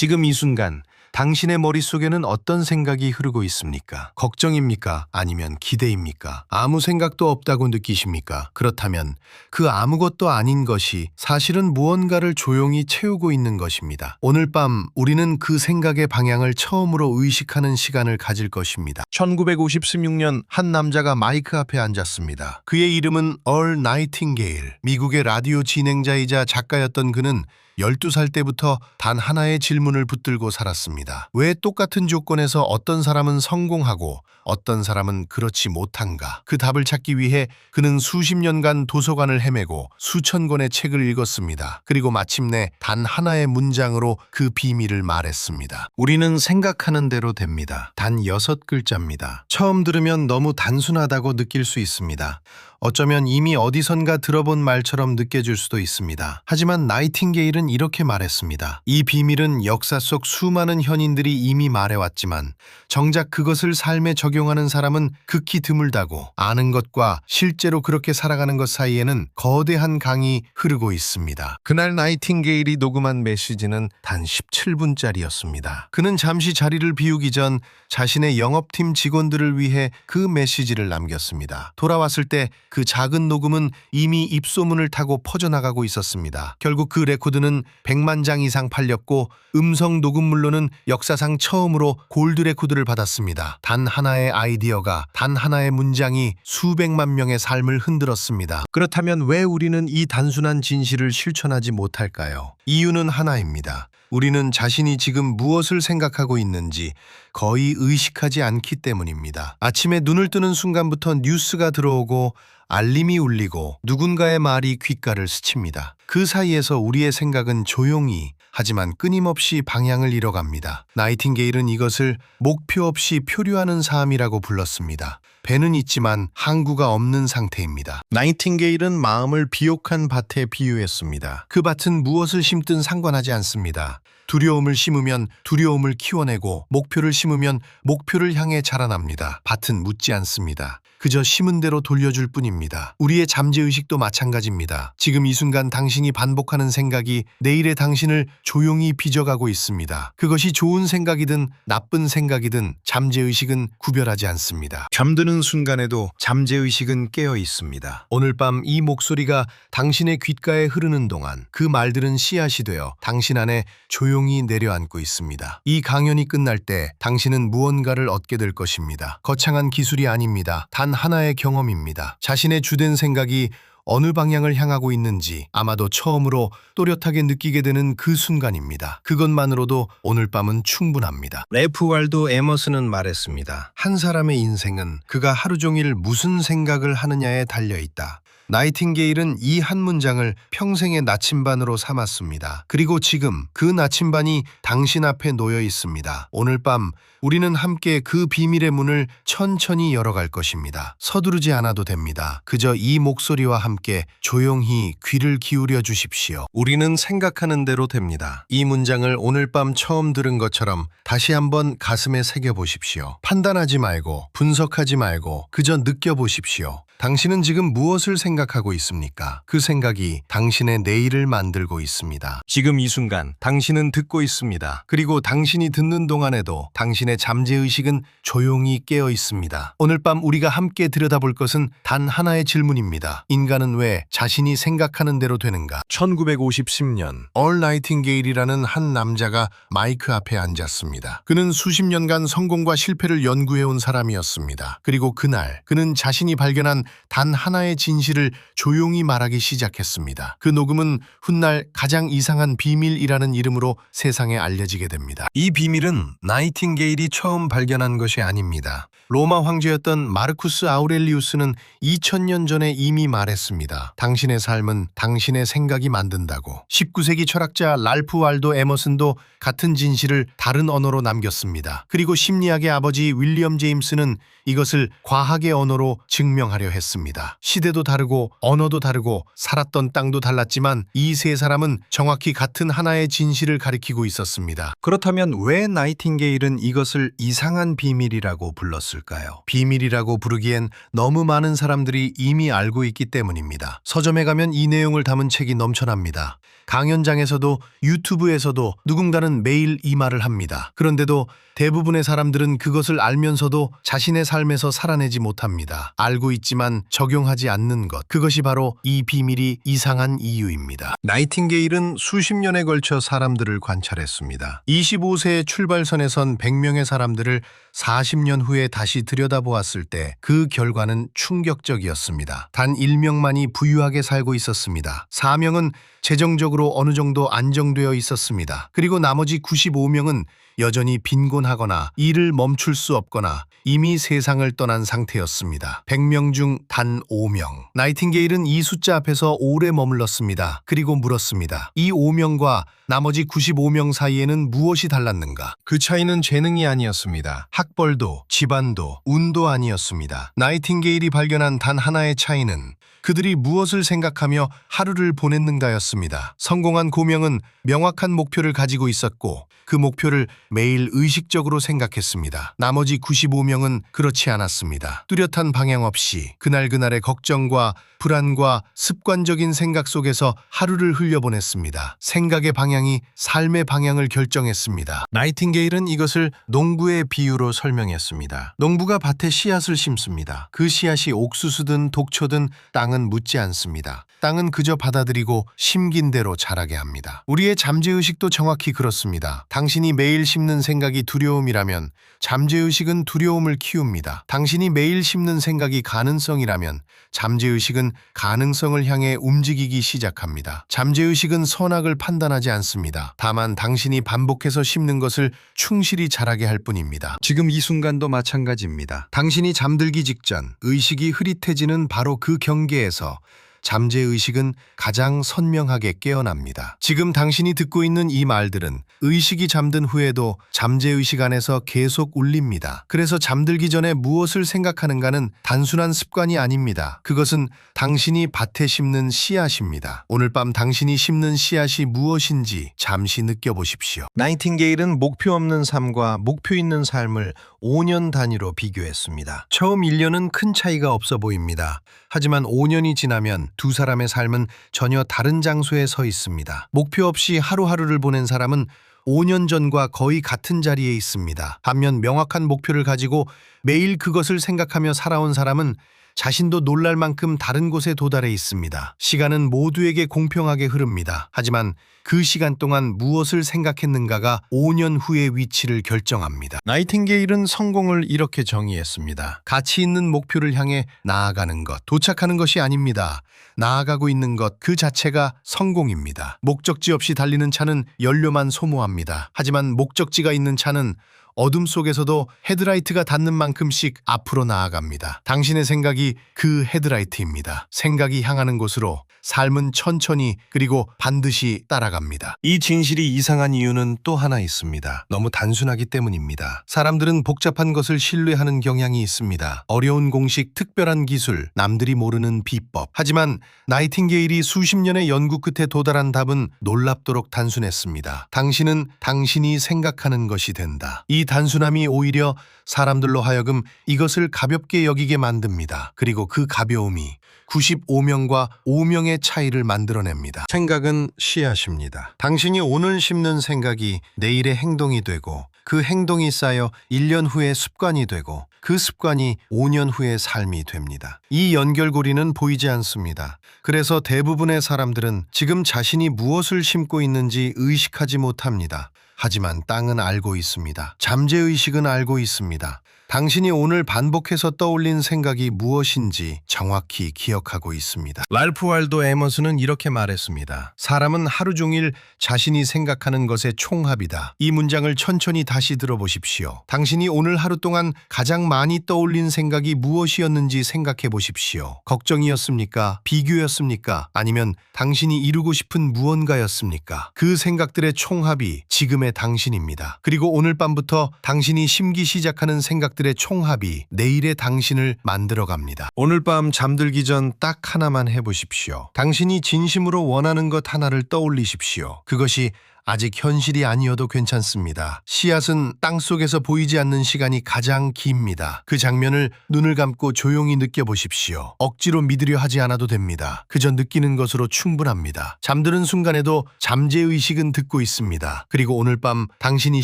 지금 이 순간 당신의 머릿속에는 어떤 생각이 흐르고 있습니까? 걱정입니까? 아니면 기대입니까? 아무 생각도 없다고 느끼십니까? 그렇다면 그 아무것도 아닌 것이 사실은 무언가를 조용히 채우고 있는 것입니다. 오늘 밤 우리는 그 생각의 방향을 처음으로 의식하는 시간을 가질 것입니다. 1956년 한 남자가 마이크 앞에 앉았습니다. 그의 이름은 얼 나이팅게일. 미국의 라디오 진행자이자 작가였던 그는 12살 때부터 단 하나의 질문을 붙들고 살았습니다. 왜 똑같은 조건에서 어떤 사람은 성공하고 어떤 사람은 그렇지 못한가? 그 답을 찾기 위해 그는 수십 년간 도서관을 헤매고 수천 권의 책을 읽었습니다. 그리고 마침내 단 하나의 문장으로 그 비밀을 말했습니다. 우리는 생각하는 대로 됩니다. 단 6글자입니다. 처음 들으면 너무 단순하다고 느낄 수 있습니다. 어쩌면 이미 어디선가 들어본 말처럼 느껴질 수도 있습니다. 하지만 나이팅게일은 이렇게 말했습니다. 이 비밀은 역사 속 수많은 현인들이 이미 말해왔지만 정작 그것을 삶에 적용하는 사람은 극히 드물다고, 아는 것과 실제로 그렇게 살아가는 것 사이에는 거대한 강이 흐르고 있습니다. 그날 나이팅게일이 녹음한 메시지는 단 17분짜리였습니다. 그는 잠시 자리를 비우기 전 자신의 영업팀 직원들을 위해 그 메시지를 남겼습니다. 돌아왔을 때 그 작은 녹음은 이미 입소문을 타고 퍼져나가고 있었습니다. 결국 그 레코드는 100만 장 이상 팔렸고 음성 녹음물로는 역사상 처음으로 골드 레코드를 받았습니다. 단 하나의 아이디어가, 단 하나의 문장이 수백만 명의 삶을 흔들었습니다. 그렇다면 왜 우리는 이 단순한 진실을 실천하지 못할까요? 이유는 하나입니다. 우리는 자신이 지금 무엇을 생각하고 있는지 거의 의식하지 않기 때문입니다. 아침에 눈을 뜨는 순간부터 뉴스가 들어오고 알림이 울리고 누군가의 말이 귓가를 스칩니다. 그 사이에서 우리의 생각은 조용히 하지만 끊임없이 방향을 잃어갑니다. 나이팅게일은 이것을 목표 없이 표류하는 삶이라고 불렀습니다. 배는 있지만 항구가 없는 상태입니다. 나이팅게일은 마음을 비옥한 밭에 비유했습니다. 그 밭은 무엇을 심든 상관하지 않습니다. 두려움을 심으면 두려움을 키워내고 목표를 심으면 목표를 향해 자라납니다. 밭은 묻지 않습니다. 그저 심은 대로 돌려줄 뿐입니다. 우리의 잠재의식도 마찬가지입니다. 지금 이 순간 당신이 반복하는 생각이 내일의 당신을 조용히 빚어가고 있습니다. 그것이 좋은 생각이든 나쁜 생각이든 잠재의식은 구별하지 않습니다. 잠드는 순간에도 잠재의식은 깨어 있습니다. 오늘 밤 이 목소리가 당신의 귓가에 흐르는 동안 그 말들은 씨앗이 되어 당신 안에 조용히 내려앉고 있습니다. 이 강연이 끝날 때 당신은 무언가를 얻게 될 것입니다. 거창한 기술이 아닙니다. 단 하나의 경험입니다. 자신의 주된 생각이 어느 방향을 향하고 있는지 아마도 처음으로 또렷하게 느끼게 되는 그 순간입니다. 그것만으로도 오늘 밤은 충분합니다. 래프 왈도 에머슨은 말했습니다. 한 사람의 인생은 그가 하루 종일 무슨 생각을 하느냐에 달려있다. 나이팅게일은 이 한 문장을 평생의 나침반으로 삼았습니다. 그리고 지금 그 나침반이 당신 앞에 놓여 있습니다. 오늘 밤 우리는 함께 그 비밀의 문을 천천히 열어갈 것입니다. 서두르지 않아도 됩니다. 그저 이 목소리와 함께 조용히 귀를 기울여 주십시오. 우리는 생각하는 대로 됩니다. 이 문장을 오늘 밤 처음 들은 것처럼 다시 한번 가슴에 새겨보십시오. 판단하지 말고 분석하지 말고 그저 느껴보십시오. 당신은 지금 무엇을 생각하고 있습니까? 그 생각이 당신의 내일을 만들고 있습니다. 지금 이 순간 당신은 듣고 있습니다. 그리고 당신이 듣는 동안에도 당신의 잠재의식은 조용히 깨어 있습니다. 오늘 밤 우리가 함께 들여다볼 것은 단 하나의 질문입니다. 인간은 왜 자신이 생각하는 대로 되는가? 1950년 얼 나이팅게일이라는 한 남자가 마이크 앞에 앉았습니다. 그는 수십 년간 성공과 실패를 연구해온 사람이었습니다. 그리고 그날 그는 자신이 발견한 단 하나의 진실을 조용히 말하기 시작했습니다. 그 녹음은 훗날 가장 이상한 비밀이라는 이름으로 세상에 알려지게 됩니다. 이 비밀은 나이팅게일이 처음 발견한 것이 아닙니다. 로마 황제였던 마르쿠스 아우렐리우스는 2000년 전에 이미 말했습니다. 당신의 삶은 당신의 생각이 만든다고. 19세기 철학자 랄프 왈도 에머슨도 같은 진실을 다른 언어로 남겼습니다. 그리고 심리학의 아버지 윌리엄 제임스는 이것을 과학의 언어로 증명하려 했습니다. 시대도 다르고 다르고 언어도 다르고 살았던 땅도 달랐지만 이 세 사람은 정확히 같은 하나의 진실을 가리키고 있었습니다. 그렇다면 왜 나이팅게일은 이것을 이상한 비밀이라고 불렀을까요? 비밀이라고 부르기엔 너무 많은 사람들이 이미 알고 있기 때문입니다. 서점에 가면 이 내용을 담은 책이 넘쳐납니다. 강연장에서도 유튜브에서도 누군가는 매일 이 말을 합니다. 그런데도 대부분의 사람들은 그것을 알면서도 자신의 삶에서 살아내지 못합니다. 알고 있지만 적용하지 않는 것. 그것이 바로 이 비밀이 이상한 이유입니다. 나이팅게일은 수십 년에 걸쳐 사람들을 관찰했습니다. 25세의 출발선에 선 100명의 사람들을 40년 후에 다시 들여다보았을 때 그 결과는 충격적이었습니다. 단 1명만이 부유하게 살고 있었습니다. 4명은 재정적으로 어느 정도 안정되어 있었습니다. 그리고 나머지 95명은 여전히 빈곤하거나 일을 멈출 수 없거나 이미 세상을 떠난 상태였습니다. 100명 중 단 5명. 나이팅게일은 이 숫자 앞에서 오래 머물렀습니다. 그리고 물었습니다. 이 5명과 나머지 95명 사이에는 무엇이 달랐는가? 그 차이는 재능이 아니었습니다. 학벌도, 집안도, 운도 아니었습니다. 나이팅게일이 발견한 단 하나의 차이는 그들이 무엇을 생각하며 하루를 보냈는가였습니다. 성공한 고명은 명확한 목표를 가지고 있었고 그 목표를 매일 의식적으로 생각했습니다. 나머지 95명은 그렇지 않았습니다. 뚜렷한 방향 없이 그날그날의 걱정과 불안과 습관적인 생각 속에서 하루를 흘려보냈습니다. 생각의 방향이 삶의 방향을 결정했습니다. 나이팅게일은 이것을 농부의 비유로 설명했습니다. 농부가 밭에 씨앗을 심습니다. 그 씨앗이 옥수수든 독초든 땅은 묻지 않습니다. 땅은 그저 받아들이고 심긴 대로 자라게 합니다. 우리의 잠재의식도 정확히 그렇습니다. 당신이 매일 심는 생각이 두려움이라면 잠재의식은 두려움을 키웁니다. 당신이 매일 심는 생각이 가능성이라면 잠재의식은 가능성을 향해 움직이기 시작합니다. 잠재의식은 선악을 판단하지 않습니다. 다만 당신이 반복해서 심는 것을 충실히 자라게 할 뿐입니다. 지금 이 순간도 마찬가지입니다. 당신이 잠들기 직전 의식이 흐릿해지는 바로 그 경계에서 잠재의식은 가장 선명하게 깨어납니다. 지금 당신이 듣고 있는 이 말들은 의식이 잠든 후에도 잠재의식 안에서 계속 울립니다. 그래서 잠들기 전에 무엇을 생각하는가는 단순한 습관이 아닙니다. 그것은 당신이 밭에 심는 씨앗입니다. 오늘 밤 당신이 심는 씨앗이 무엇인지 잠시 느껴보십시오. 나이팅게일은 목표 없는 삶과 목표 있는 삶을 5년 단위로 비교했습니다. 처음 1년은 큰 차이가 없어 보입니다. 하지만 5년이 지나면 두 사람의 삶은 전혀 다른 장소에 서 있습니다. 목표 없이 하루하루를 보낸 사람은 5년 전과 거의 같은 자리에 있습니다. 반면 명확한 목표를 가지고 매일 그것을 생각하며 살아온 사람은 자신도 놀랄 만큼 다른 곳에 도달해 있습니다. 시간은 모두에게 공평하게 흐릅니다. 하지만 그 시간 동안 무엇을 생각했는가가 5년 후의 위치를 결정합니다. 나이팅게일은 성공을 이렇게 정의했습니다. 가치 있는 목표를 향해 나아가는 것, 도착하는 것이 아닙니다. 나아가고 있는 것 그 자체가 성공입니다. 목적지 없이 달리는 차는 연료만 소모합니다. 하지만 목적지가 있는 차는 어둠 속에서도 헤드라이트가 닿는 만큼씩 앞으로 나아갑니다. 당신의 생각이 그 헤드라이트입니다. 생각이 향하는 곳으로 삶은 천천히 그리고 반드시 따라갑니다. 이 진실이 이상한 이유는 또 하나 있습니다. 너무 단순하기 때문입니다. 사람들은 복잡한 것을 신뢰하는 경향이 있습니다. 어려운 공식, 특별한 기술, 남들이 모르는 비법. 하지만 나이팅게일이 수십 년의 연구 끝에 도달한 답은 놀랍도록 단순했습니다. 당신은 당신이 생각하는 것이 된다. 이 단순함이 오히려 사람들로 하여금 이것을 가볍게 여기게 만듭니다. 그리고 그 가벼움이 95명과 5명의 차이를 만들어냅니다. 생각은 씨앗입니다. 당신이 오늘 심는 생각이 내일의 행동이 되고 그 행동이 쌓여 1년 후에 습관이 되고 그 습관이 5년 후의 삶이 됩니다. 이 연결고리는 보이지 않습니다. 그래서 대부분의 사람들은 지금 자신이 무엇을 심고 있는지 의식하지 못합니다. 하지만 땅은 알고 있습니다. 잠재의식은 알고 있습니다. 당신이 오늘 반복해서 떠올린 생각이 무엇인지 정확히 기억하고 있습니다. 랄프 waldo 에머슨은 이렇게 말했습니다. 사람은 하루 종일 자신이 생각하는 것의 총합이다. 이 문장을 천천히 다시 들어보십시오. 당신이 오늘 하루 동안 가장 많이 떠올린 생각이 무엇이었는지 생각해 보십시오. 걱정이었습니까? 비교였습니까? 아니면 당신이 이루고 싶은 무언가였습니까? 그 생각들의 총합이 지금의 당신입니다. 그리고 오늘 밤부터 당신이 심기 시작하는 생각들 생각들의 총합이 내일의 당신을 만들어갑니다. 오늘 밤 잠들기 전 딱 하나만 해보십시오. 당신이 진심으로 원하는 것 하나를 떠올리십시오. 그것이 아직 현실이 아니어도 괜찮습니다. 씨앗은 땅속에서 보이지 않는 시간이 가장 깁니다. 그 장면을 눈을 감고 조용히 느껴보십시오. 억지로 믿으려 하지 않아도 됩니다. 그저 느끼는 것으로 충분합니다. 잠드는 순간에도 잠재의식은 듣고 있습니다. 그리고 오늘 밤 당신이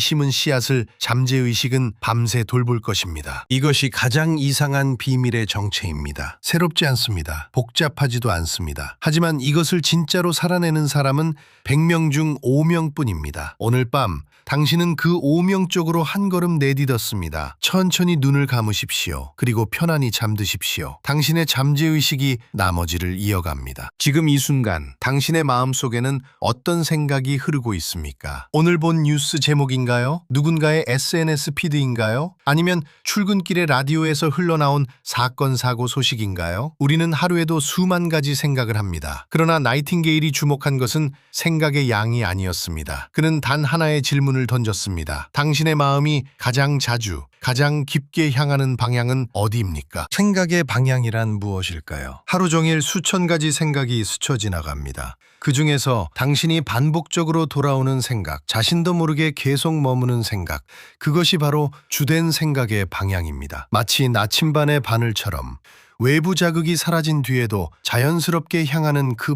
심은 씨앗을 잠재의식은 밤새 돌볼 것입니다. 이것이 가장 이상한 비밀의 정체입니다. 새롭지 않습니다. 복잡하지도 않습니다. 하지만 이것을 진짜로 살아내는 사람은 100명 중 5명 뿐입니다. 오늘 밤 당신은 그 5명 쪽으로 한 걸음 내딛었습니다. 천천히 눈을 감으십시오. 그리고 편안히 잠드십시오. 당신의 잠재의식이 나머지를 이어갑니다. 지금 이 순간 당신의 마음속에는 어떤 생각이 흐르고 있습니까? 오늘 본 뉴스 제목인가요? 누군가의 SNS 피드인가요? 아니면 출근길에 라디오에서 흘러나온 사건 사고 소식인가요? 우리는 하루에도 수만 가지 생각을 합니다. 그러나 나이팅게일이 주목한 것은 생각의 양이 아니었습니다. 그는 단 하나의 질문을 던졌습니다. 당신의 마음이 가장 자주, 가장 깊게 향하는 방향은 어디입니까? 생각의 방향이란 무엇일까요? 하루 종일 수천 가지 생각이 스쳐 지나갑니다. 그 중에서 당신이 반복적으로 돌아오는 생각, 자신도 모르게 계속 머무는 생각, 그것이 바로 주된 생각의 방향입니다. 마치 나침반의 바늘처럼 외부 자극이 사라진 뒤에도 자연스럽게 향하는 그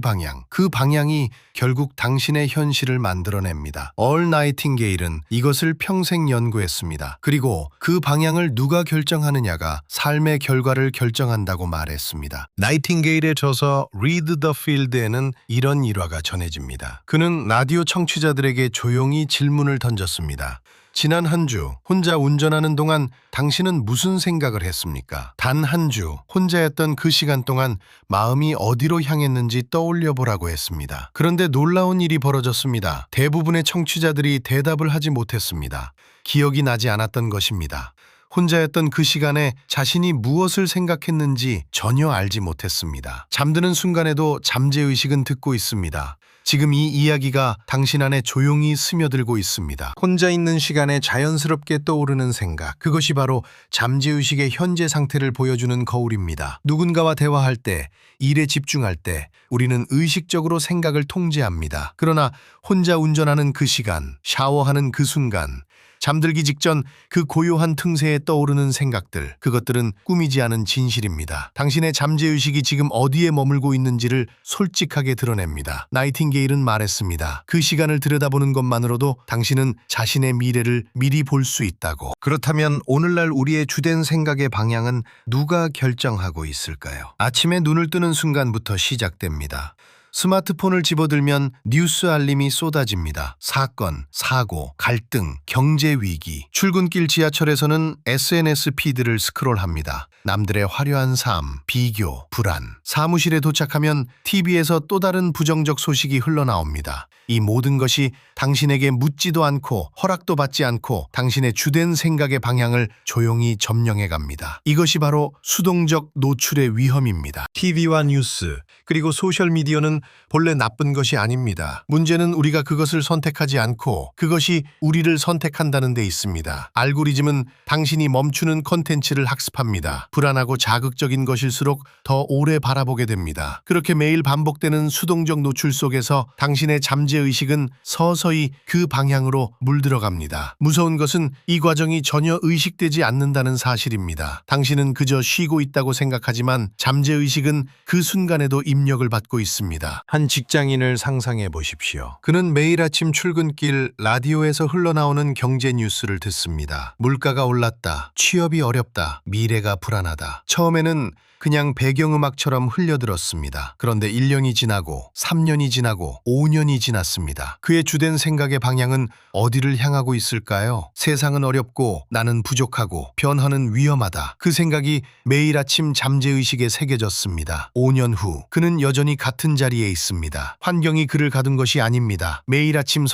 방향이 결국 당신의 현실을 만들어냅니다. 얼 나이팅게일은 이것을 평생 연구했습니다. 그리고 그 방향을 누가 결정하느냐가 삶의 결과를 결정한다고 말했습니다. 나이팅게일의 저서 Read the Field에는 이런 일화가 전해집니다. 그는 라디오 청취자들에게 조용히 질문을 던졌습니다. 지난 한 주 혼자 운전하는 동안 당신은 무슨 생각을 했습니까? 단 한 주 혼자였던 그 시간 동안 마음이 어디로 향했는지 떠올려 보라고 했습니다. 그런데 놀라운 일이 벌어졌습니다. 대부분의 청취자들이 대답을 하지 못했습니다. 기억이 나지 않았던 것입니다. 혼자였던 그 시간에 자신이 무엇을 생각했는지 전혀 알지 못했습니다. 잠드는 순간에도 잠재의식은 듣고 있습니다. 지금 이 이야기가 당신 안에 조용히 스며들고 있습니다. 혼자 있는 시간에 자연스럽게 떠오르는 생각, 그것이 바로 잠재의식의 현재 상태를 보여주는 거울입니다. 누군가와 대화할 때, 일에 집중할 때 우리는 의식적으로 생각을 통제합니다. 그러나 혼자 운전하는 그 시간, 샤워하는 그 순간, 잠들기 직전 그 고요한 틈새에 떠오르는 생각들, 그것들은 꾸미지 않은 진실입니다. 당신의 잠재의식이 지금 어디에 머물고 있는지를 솔직하게 드러냅니다. 나이팅게일은 말했습니다. 그 시간을 들여다보는 것만으로도 당신은 자신의 미래를 미리 볼 수 있다고. 그렇다면 오늘날 우리의 주된 생각의 방향은 누가 결정하고 있을까요? 아침에 눈을 뜨는 순간부터 시작됩니다. 스마트폰을 집어들면 뉴스 알림이 쏟아집니다. 사건, 사고, 갈등, 경제 위기. 출근길 지하철에서는 SNS 피드를 스크롤합니다. 남들의 화려한 삶, 비교, 불안. 사무실에 도착하면 TV에서 또 다른 부정적 소식이 흘러나옵니다. 이 모든 것이 당신에게 묻지도 않고 허락도 받지 않고 당신의 주된 생각의 방향을 조용히 점령해 갑니다. 이것이 바로 수동적 노출의 위험입니다. TV와 뉴스, 그리고 소셜미디어는 본래 나쁜 것이 아닙니다. 문제는 우리가 그것을 선택하지 않고 그것이 우리를 선택한다는 데 있습니다. 알고리즘은 당신이 멈추는 콘텐츠를 학습합니다. 불안하고 자극적인 것일수록 더 오래 바라보게 됩니다. 그렇게 매일 반복되는 수동적 노출 속에서 당신의 잠재의식은 서서히 그 방향으로 물들어갑니다. 무서운 것은 이 과정이 전혀 의식되지 않는다는 사실입니다. 당신은 그저 쉬고 있다고 생각하지만 잠재의식은 그 순간에도 입력을 받고 있습니다. 한 직장인을 상상해 보십시오. 그는 매일 아침 출근길 라디오에서 흘러나오는 경제 뉴스를 듣습니다. 물가가 올랐다. 취업이 어렵다. 미래가 불안하다. 처음에는 그냥 배경음악처럼 흘려들었습니다. 그런데 1년이 지나고 3년이 지나고 5년이 지났습니다. 그의 주된 생각의 방향은 어디를 향하고 있을까요? 세상은 어렵고 나는 부족하고 변화는 위험하다. 그 생각이 매일 아침 잠재의식에 새겨졌습니다. 5년 후 그는 여전히 같은 자리에 있습니다. 환경이 그를 가둔 것이 아닙니다. 매일 아침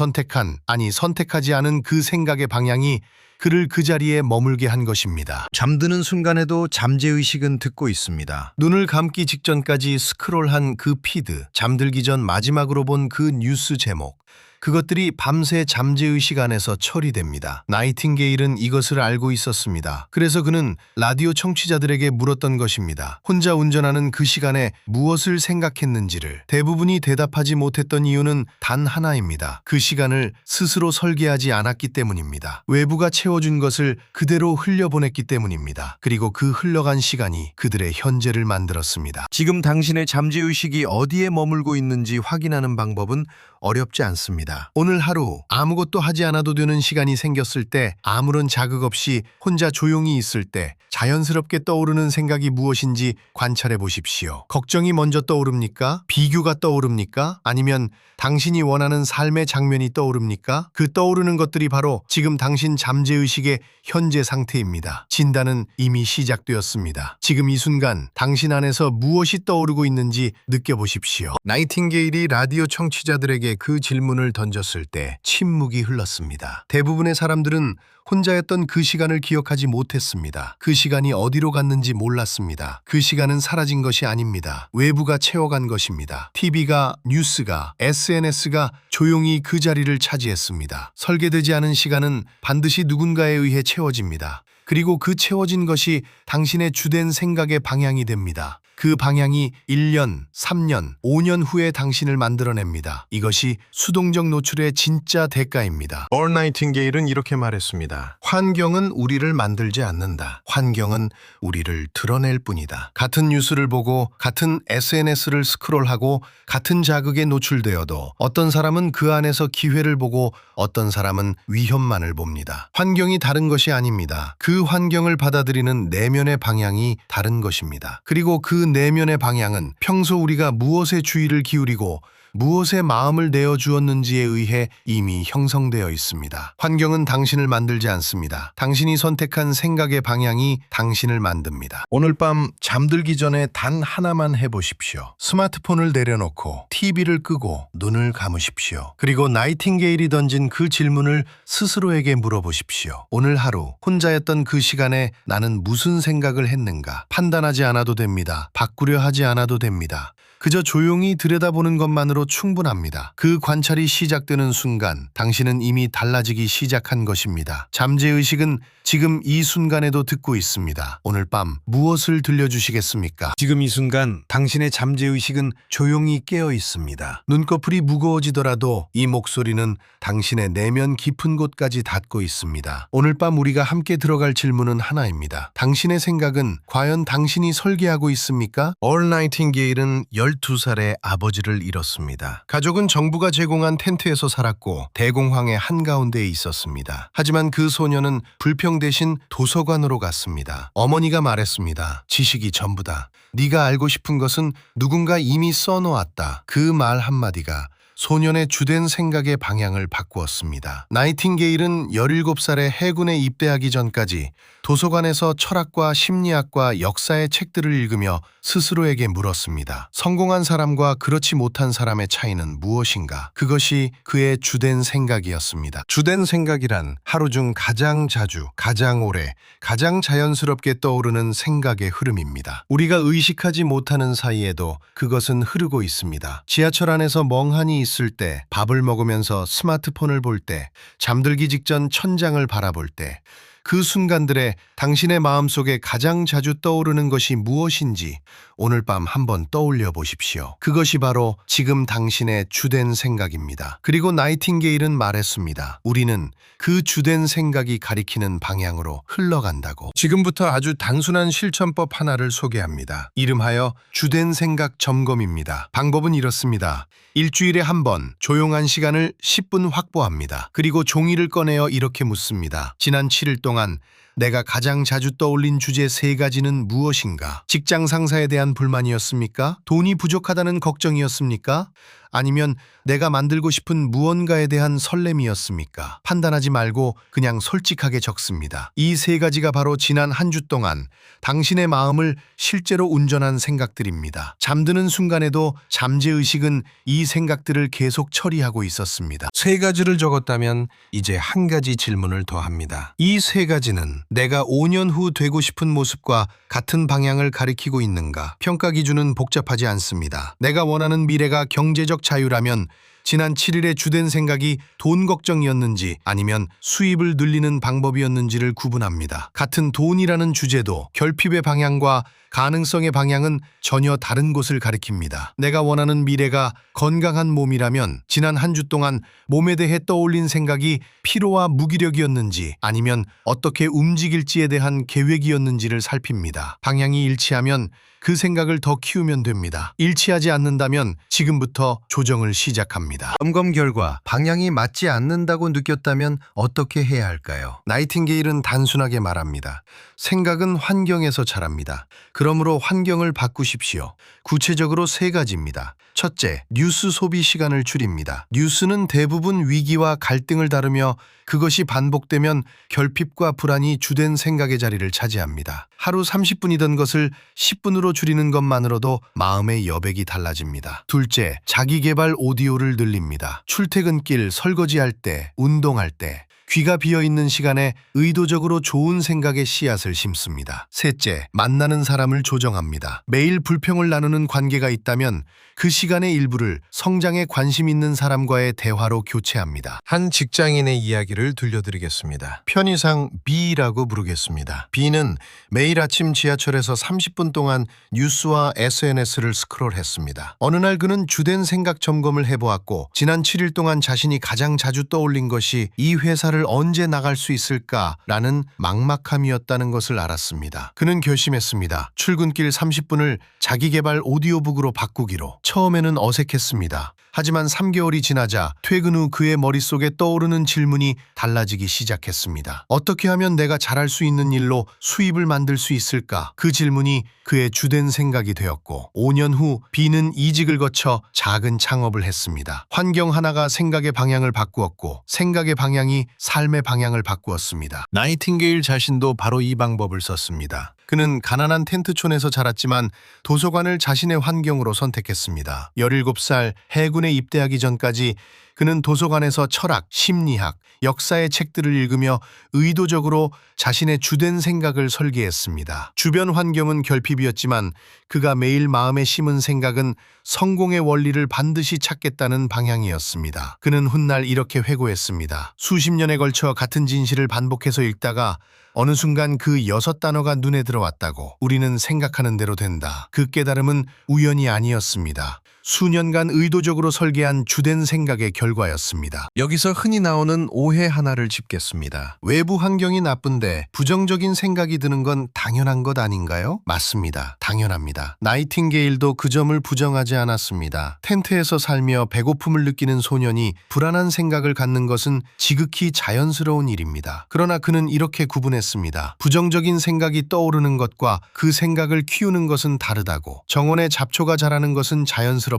선택하지 않은 그 생각의 방향이 그를 그 자리에 머물게 한 것입니다. 잠드는 순간에도 잠재의식은 듣고 있습니다. 눈을 감기 직전까지 스크롤한 그 피드, 잠들기 전 마지막으로 본 그 뉴스 제목, 그것들이 밤새 잠재의식 안에서 처리됩니다. 나이팅게일은 이것을 알고 있었습니다. 그래서 그는 라디오 청취자들에게 물었던 것입니다. 혼자 운전하는 그 시간에 무엇을 생각했는지를. 대부분이 대답하지 못했던 이유는 단 하나입니다. 그 시간을 스스로 설계하지 않았기 때문입니다. 외부가 채워준 것을 그대로 흘려보냈기 때문입니다. 그리고 그 흘러간 시간이 그들의 현재를 만들었습니다. 지금 당신의 잠재의식이 어디에 머물고 있는지 확인하는 방법은 어렵지 않습니다. 오늘 하루 아무것도 하지 않아도 되는 시간이 생겼을 때, 아무런 자극 없이 혼자 조용히 있을 때 자연스럽게 떠오르는 생각이 무엇인지 관찰해 보십시오. 걱정이 먼저 떠오릅니까? 비교가 떠오릅니까? 아니면 당신이 원하는 삶의 장면이 떠오릅니까? 그 떠오르는 것들이 바로 지금 당신 잠재의식의 현재 상태입니다. 진단은 이미 시작되었습니다. 지금 이 순간 당신 안에서 무엇이 떠오르고 있는지 느껴보십시오. 나이팅게일이 라디오 청취자들에게 그 질문을 던졌을 때 침묵이 흘렀습니다. 대부분의 사람들은 혼자였던 그 시간을 기억하지 못했습니다. 그 시간이 어디로 갔는지 몰랐습니다. 그 시간은 사라진 것이 아닙니다. 외부가 채워간 것입니다. TV가, 뉴스가, SNS가 조용히 그 자리를 차지했습니다. 설계되지 않은 시간은 반드시 누군가에 의해 채워집니다. 그리고 그 채워진 것이 당신의 주된 생각의 방향이 됩니다. 그 방향이 1년, 3년, 5년 후에 당신을 만들어냅니다. 이것이 수동적 노출의 진짜 대가입니다. 나이팅게일은 이렇게 말했습니다. 환경은 우리를 만들지 않는다. 환경은 우리를 드러낼 뿐이다. 같은 뉴스를 보고 같은 SNS를 스크롤하고 같은 자극에 노출되어도 어떤 사람은 그 안에서 기회를 보고 어떤 사람은 위험만을 봅니다. 환경이 다른 것이 아닙니다. 그 환경을 받아들이는 내면의 방향이 다른 것입니다. 그리고 그 내면의 방향은 평소 우리가 무엇에 주의를 기울이고 무엇에 마음을 내어 주었는지에 의해 이미 형성되어 있습니다. 환경은 당신을 만들지 않습니다. 당신이 선택한 생각의 방향이 당신을 만듭니다. 오늘 밤 잠들기 전에 단 하나만 해보십시오. 스마트폰을 내려놓고 TV를 끄고 눈을 감으십시오. 그리고 나이팅게일이 던진 그 질문을 스스로에게 물어보십시오. 오늘 하루 혼자였던 그 시간에 나는 무슨 생각을 했는가? 판단하지 않아도 됩니다. 바꾸려 하지 않아도 됩니다. 그저 조용히 들여다보는 것만으로 충분합니다. 그 관찰이 시작되는 순간 당신은 이미 달라지기 시작한 것입니다. 잠재의식은 지금 이 순간에도 듣고 있습니다. 오늘 밤 무엇을 들려주시겠습니까? 지금 이 순간 당신의 잠재의식은 조용히 깨어 있습니다. 눈꺼풀이 무거워지더라도 이 목소리는 당신의 내면 깊은 곳까지 닿고 있습니다. 오늘 밤 우리가 함께 들어갈 질문은 하나입니다. 당신의 생각은 과연 당신이 설계하고 있습니까? 나이팅게일은 12살의 아버지를 잃었습니다. 가족은 정부가 제공한 텐트에서 살았고 대공황의 한가운데에 있었습니다. 하지만 그 소녀는 불평 대신 도서관으로 갔습니다. 어머니가 말했습니다. 지식이 전부다. 네가 알고 싶은 것은 누군가 이미 써놓았다. 그 말 한마디가 소년의 주된 생각의 방향을 바꾸었습니다. 나이팅게일은 17살에 해군에 입대하기 전까지 도서관에서 철학과 심리학과 역사의 책들을 읽으며 스스로에게 물었습니다. 성공한 사람과 그렇지 못한 사람의 차이는 무엇인가? 그것이 그의 주된 생각이었습니다. 주된 생각이란 하루 중 가장 자주, 가장 오래, 가장 자연스럽게 떠오르는 생각의 흐름입니다. 우리가 의식하지 못하는 사이에도 그것은 흐르고 있습니다. 지하철 안에서 멍하니 있을 때, 밥을 먹으면서 스마트폰을 볼 때, 잠들기 직전 천장을 바라볼 때, 그 순간들에 당신의 마음속에 가장 자주 떠오르는 것이 무엇인지 오늘 밤 한번 떠올려 보십시오. 그것이 바로 지금 당신의 주된 생각입니다. 그리고 나이팅게일은 말했습니다. 우리는 그 주된 생각이 가리키는 방향으로 흘러간다고. 지금부터 아주 단순한 실천법 하나를 소개합니다. 이름하여 주된 생각 점검입니다. 방법은 이렇습니다. 일주일에 한 번 조용한 시간을 10분 확보합니다. 그리고 종이를 꺼내어 이렇게 묻습니다. 지난 7일 동안 내가 가장 자주 떠올린 주제 3가지는 무엇인가? 직장 상사에 대한 불만이었습니까? 돈이 부족하다는 걱정이었습니까? 아니면 내가 만들고 싶은 무언가에 대한 설렘이었습니까? 판단하지 말고 그냥 솔직하게 적습니다. 이 3가지가 바로 지난 한 주 동안 당신의 마음을 실제로 운전한 생각들입니다. 잠드는 순간에도 잠재의식은 이 생각들을 계속 처리하고 있었습니다. 3가지를 적었다면 이제 한 가지 질문을 더합니다. 이 3가지는 내가 5년 후 되고 싶은 모습과 같은 방향을 가리키고 있는가? 평가 기준은 복잡하지 않습니다. 내가 원하는 미래가 경제적 자유라면 지난 7일의 주된 생각이 돈 걱정이었는지 아니면 수입을 늘리는 방법이었는지를 구분합니다. 같은 돈이라는 주제도 결핍의 방향과 가능성의 방향은 전혀 다른 곳을 가리킵니다. 내가 원하는 미래가 건강한 몸이라면 지난 한 주 동안 몸에 대해 떠올린 생각이 피로와 무기력이었는지 아니면 어떻게 움직일지에 대한 계획이었는지를 살핍니다. 방향이 일치하면 그 생각을 더 키우면 됩니다. 일치하지 않는다면 지금부터 조정을 시작합니다. 점검 결과 방향이 맞지 않는다고 느꼈다면 어떻게 해야 할까요? 나이팅게일은 단순하게 말합니다. 생각은 환경에서 자랍니다. 그러므로 환경을 바꾸십시오. 구체적으로 3가지입니다. 첫째, 뉴스 소비 시간을 줄입니다. 뉴스는 대부분 위기와 갈등을 다루며 그것이 반복되면 결핍과 불안이 주된 생각의 자리를 차지합니다. 하루 30분이던 것을 10분으로 줄이는 것만으로도 마음의 여백이 달라집니다. 둘째, 자기개발 오디오를 늘립니다. 출퇴근길, 설거지할 때, 운동할 때, 귀가 비어있는 시간에 의도적으로 좋은 생각의 씨앗을 심습니다. 셋째, 만나는 사람을 조정합니다. 매일 불평을 나누는 관계가 있다면 그 시간의 일부를 성장에 관심 있는 사람과의 대화로 교체합니다. 한 직장인의 이야기를 들려드리겠습니다. 편의상 B라고 부르겠습니다. B는 매일 아침 지하철에서 30분 동안 뉴스와 SNS를 스크롤했습니다. 어느 날 그는 주된 생각 점검을 해보았고 지난 7일 동안 자신이 가장 자주 떠올린 것이 이 회사를 언제 나갈 수 있을까라는 막막함이었다는 것을 알았습니다. 그는 결심했습니다. 출근길 30분을 자기개발 오디오북으로 바꾸기로. 처음에는 어색했습니다. 하지만 3개월이 지나자 퇴근 후 그의 머릿속에 떠오르는 질문이 달라지기 시작했습니다. 어떻게 하면 내가 잘할 수 있는 일로 수입을 만들 수 있을까? 그 질문이 그의 주된 생각이 되었고 5년 후 B는 이직을 거쳐 작은 창업을 했습니다. 환경 하나가 생각의 방향을 바꾸었고 생각의 방향이 삶의 방향을 바꾸었습니다. 나이팅게일 자신도 바로 이 방법을 썼습니다. 그는 가난한 텐트촌에서 자랐지만 도서관을 자신의 환경으로 선택했습니다. 17살 해군에 입대하기 전까지 그는 도서관에서 철학, 심리학, 역사의 책들을 읽으며 의도적으로 자신의 주된 생각을 설계했습니다. 주변 환경은 결핍이었지만 그가 매일 마음에 심은 생각은 성공의 원리를 반드시 찾겠다는 방향이었습니다. 그는 훗날 이렇게 회고했습니다. 수십 년에 걸쳐 같은 진실을 반복해서 읽다가 어느 순간 그 6단어가 눈에 들어왔다고. 우리는 생각하는 대로 된다. 그 깨달음은 우연이 아니었습니다. 수년간 의도적으로 설계한 주된 생각의 결과였습니다. 여기서 흔히 나오는 오해 하나를 짚겠습니다. 외부 환경이 나쁜데 부정적인 생각이 드는 건 당연한 것 아닌가요? 맞습니다. 당연합니다. 나이팅게일도 그 점을 부정하지 않았습니다. 텐트에서 살며 배고픔을 느끼는 소년이 불안한 생각을 갖는 것은 지극히 자연스러운 일입니다. 그러나 그는 이렇게 구분했습니다. 부정적인 생각이 떠오르는 것과 그 생각을 키우는 것은 다르다고. 정원에 잡초가 자라는 것은 자연스럽습니다.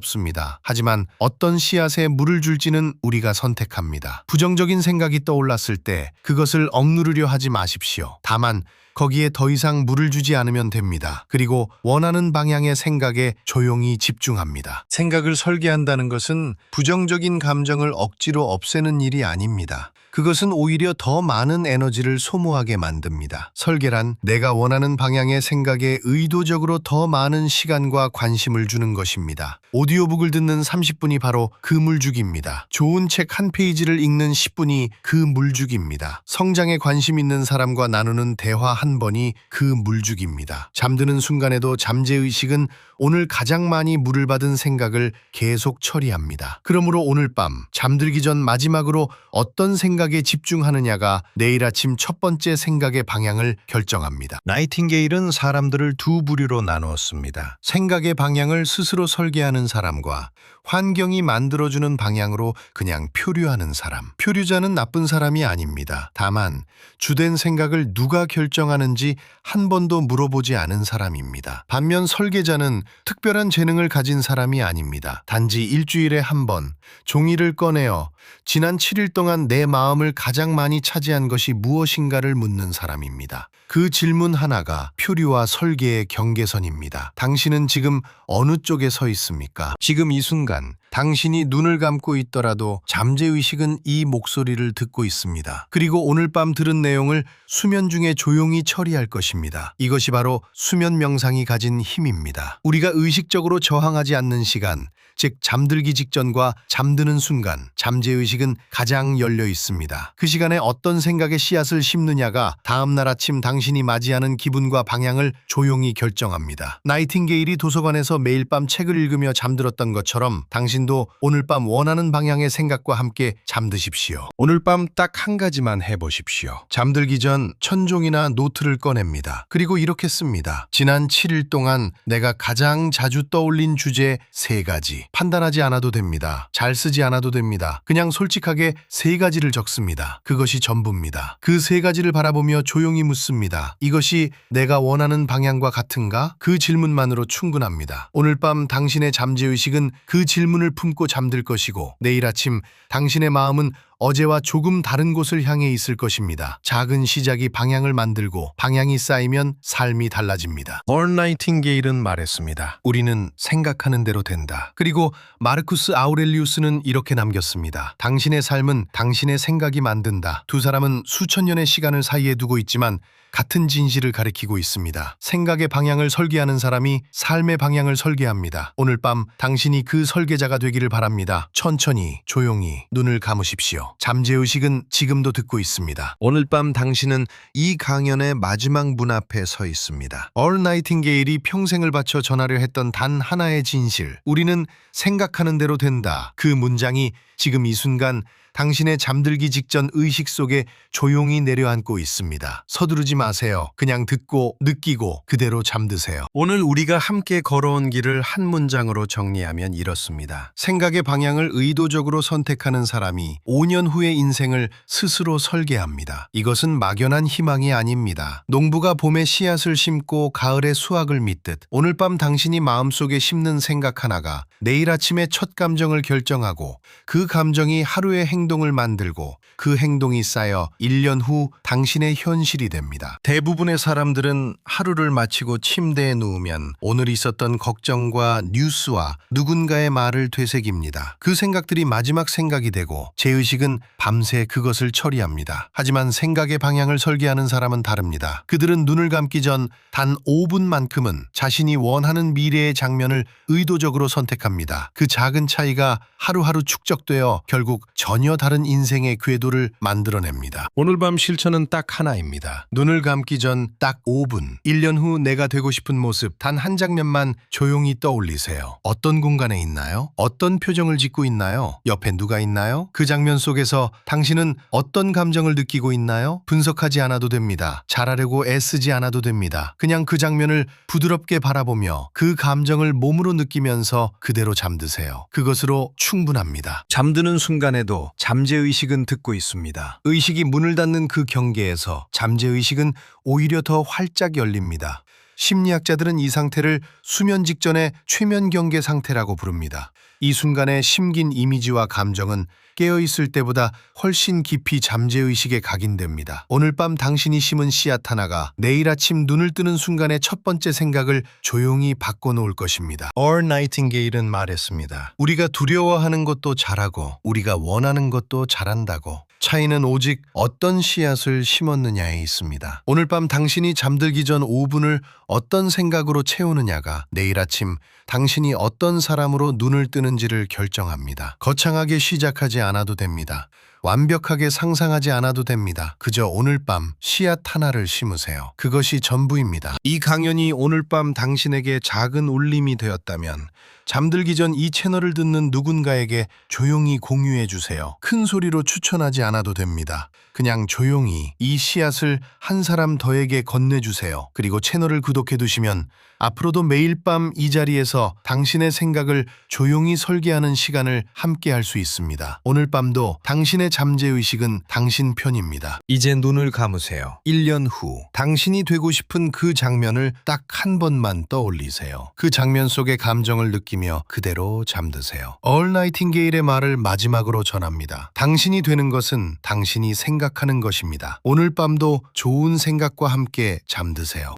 하지만 어떤 씨앗에 물을 줄지는 우리가 선택합니다. 부정적인 생각이 떠올랐을 때 그것을 억누르려 하지 마십시오. 다만 거기에 더 이상 물을 주지 않으면 됩니다. 그리고 원하는 방향의 생각에 조용히 집중합니다. 생각을 설계한다는 것은 부정적인 감정을 억지로 없애는 일이 아닙니다. 그것은 오히려 더 많은 에너지를 소모하게 만듭니다. 설계란 내가 원하는 방향의 생각에 의도적으로 더 많은 시간과 관심을 주는 것입니다. 오디오북을 듣는 30분이 바로 그 물주기입니다. 좋은 책 한 페이지를 읽는 10분이 그 물주기입니다. 성장에 관심 있는 사람과 나누는 대화 한 번이 그 물주기입니다. 잠드는 순간에도 잠재의식은 오늘 가장 많이 물을 받은 생각을 계속 처리합니다. 그러므로 오늘 밤 잠들기 전 마지막으로 어떤 생각에 집중하느냐가 내일 아침 첫 번째 생각의 방향을 결정합니다. 나이팅게일은 사람들을 두 부류로 나누었습니다. 생각의 방향을 스스로 설계하는 사람과 환경이 만들어주는 방향으로 그냥 표류하는 사람. 표류자는 나쁜 사람이 아닙니다. 다만 주된 생각을 누가 결정하는지 한 번도 물어보지 않은 사람입니다. 반면 설계자는 특별한 재능을 가진 사람이 아닙니다. 단지 일주일에 한 번 종이를 꺼내어 지난 7일 동안 내 마음을 가장 많이 차지한 것이 무엇인가를 묻는 사람입니다. 그 질문 하나가 표류와 설계의 경계선입니다. 당신은 지금 어느 쪽에 서 있습니까? 지금 이 순간 순간 당신이 눈을 감고 있더라도 잠재의식은 이 목소리를 듣고 있습니다. 그리고 오늘 밤 들은 내용을 수면 중에 조용히 처리할 것입니다. 이것이 바로 수면 명상이 가진 힘입니다. 우리가 의식적으로 저항하지 않는 시간, 즉 잠들기 직전과 잠드는 순간 잠재의식은 가장 열려 있습니다. 그 시간에 어떤 생각의 씨앗을 심느냐가 다음날 아침 당신이 맞이하는 기분과 방향을 조용히 결정합니다. 나이팅게일이 도서관에서 매일 밤 책을 읽으며 잠들었던 것처럼 당신도 오늘 밤 원하는 방향의 생각과 함께 잠드십시오. 오늘 밤 딱 한 가지만 해보십시오. 잠들기 전 천종이나 노트를 꺼냅니다. 그리고 이렇게 씁니다. 지난 7일 동안 내가 가장 자주 떠올린 주제 3가지. 판단하지 않아도 됩니다. 잘 쓰지 않아도 됩니다. 그냥 솔직하게 3가지를 적습니다. 그것이 전부입니다. 그 3가지를 바라보며 조용히 묻습니다. 이것이 내가 원하는 방향과 같은가? 그 질문만으로 충분합니다. 오늘 밤 당신의 잠재의식은 그 질문을 품고 잠들 것이고 내일 아침 당신의 마음은 어제와 조금 다른 곳을 향해 있을 것입니다. 작은 시작이 방향을 만들고 방향이 쌓이면 삶이 달라집니다. 나이팅게일은 말했습니다. 우리는 생각하는 대로 된다. 그리고 마르쿠스 아우렐리우스는 이렇게 남겼습니다. 당신의 삶은 당신의 생각이 만든다. 두 사람은 수천 년의 시간을 사이에 두고 있지만 같은 진실을 가리키고 있습니다. 생각의 방향을 설계하는 사람이 삶의 방향을 설계합니다. 오늘 밤 당신이 그 설계자가 되기를 바랍니다. 천천히 조용히 눈을 감으십시오. 잠재의식은 지금도 듣고 있습니다. 오늘 밤 당신은 이 강연의 마지막 문 앞에 서 있습니다. 나이팅게일이 평생을 바쳐 전하려 했던 단 하나의 진실. 우리는 생각하는 대로 된다. 그 문장이 지금 이 순간 당신의 잠들기 직전 의식 속에 조용히 내려앉고 있습니다. 서두르지 마세요. 그냥 듣고 느끼고 그대로 잠드세요. 오늘 우리가 함께 걸어온 길을 한 문장으로 정리하면 이렇습니다. 생각의 방향을 의도적으로 선택하는 사람이 5년 후의 인생을 스스로 설계합니다. 이것은 막연한 희망이 아닙니다. 농부가 봄에 씨앗을 심고 가을에 수확을 믿듯 오늘 밤 당신이 마음속에 심는 생각 하나가 내일 아침의 첫 감정을 결정하고 그 감정이 하루의 행동을 만들고 그 행동이 쌓여 1년 후 당신의 현실이 됩니다. 대부분의 사람들은 하루를 마치고 침대에 누우면 오늘 있었던 걱정과 뉴스와 누군가의 말을 되새깁니다. 그 생각들이 마지막 생각이 되고 제의식은 밤새 그것을 처리합니다. 하지만 생각의 방향을 설계하는 사람은 다릅니다. 그들은 눈을 감기 전 단 5분만큼은 자신이 원하는 미래의 장면을 의도적으로 선택합니다. 그 작은 차이가 하루하루 축적되어 결국 전혀 다른 인생의 궤도를 만들어냅니다. 오늘 밤 실천은 딱 하나입니다. 눈을 감기 전 딱 5분, 1년 후 내가 되고 싶은 모습 단 한 장면만 조용히 떠올리세요. 어떤 공간에 있나요? 어떤 표정을 짓고 있나요? 옆에 누가 있나요? 그 장면 속에서 당신은 어떤 감정을 느끼고 있나요? 분석하지 않아도 됩니다. 잘하려고 애쓰지 않아도 됩니다. 그냥 그 장면을 부드럽게 바라보며 그 감정을 몸으로 느끼면서 그대로 잠드세요. 그것으로 충분합니다. 잠드는 순간에도 잠재의식은 듣고 있습니다. 의식이 문을 닫는 그 경계에서 잠재의식은 오히려 더 활짝 열립니다. 심리학자들은 이 상태를 수면 직전의 최면 경계 상태라고 부릅니다. 이 순간의 심긴 이미지와 감정은 깨어있을 때보다 훨씬 깊이 잠재의식에 각인됩니다. 오늘 밤 당신이 심은 씨앗 하나가 내일 아침 눈을 뜨는 순간의 첫 번째 생각을 조용히 바꿔놓을 것입니다. 나이팅게일은 말했습니다. 우리가 두려워하는 것도 잘하고 우리가 원하는 것도 잘한다고. 차이는 오직 어떤 씨앗을 심었느냐에 있습니다. 오늘 밤 당신이 잠들기 전 5분을 어떤 생각으로 채우느냐가 내일 아침 당신이 어떤 사람으로 눈을 뜨는지를 결정합니다. 거창하게 시작하지 않아도 됩니다. 완벽하게 상상하지 않아도 됩니다. 그저 오늘 밤 씨앗 하나를 심으세요. 그것이 전부입니다. 이 강연이 오늘 밤 당신에게 작은 울림이 되었다면 잠들기 전 이 채널을 듣는 누군가에게 조용히 공유해 주세요. 큰 소리로 추천하지 않아도 됩니다. 그냥 조용히 이 씨앗을 한 사람 더에게 건네주세요. 그리고 채널을 구독해 두시면 앞으로도 매일 밤 이 자리에서 당신의 생각을 조용히 설계하는 시간을 함께 할 수 있습니다. 오늘 밤도 당신의 잠재의식은 당신 편입니다. 이제 눈을 감으세요. 1년 후 당신이 되고 싶은 그 장면을 딱 한 번만 떠올리세요. 그 장면 속의 감정을 느끼며 그대로 잠드세요. 나이팅게일의 말을 마지막으로 전합니다. 당신이 되는 것은 당신이 생각하는 것입니다. 오늘 밤도 좋은 생각과 함께 잠드세요.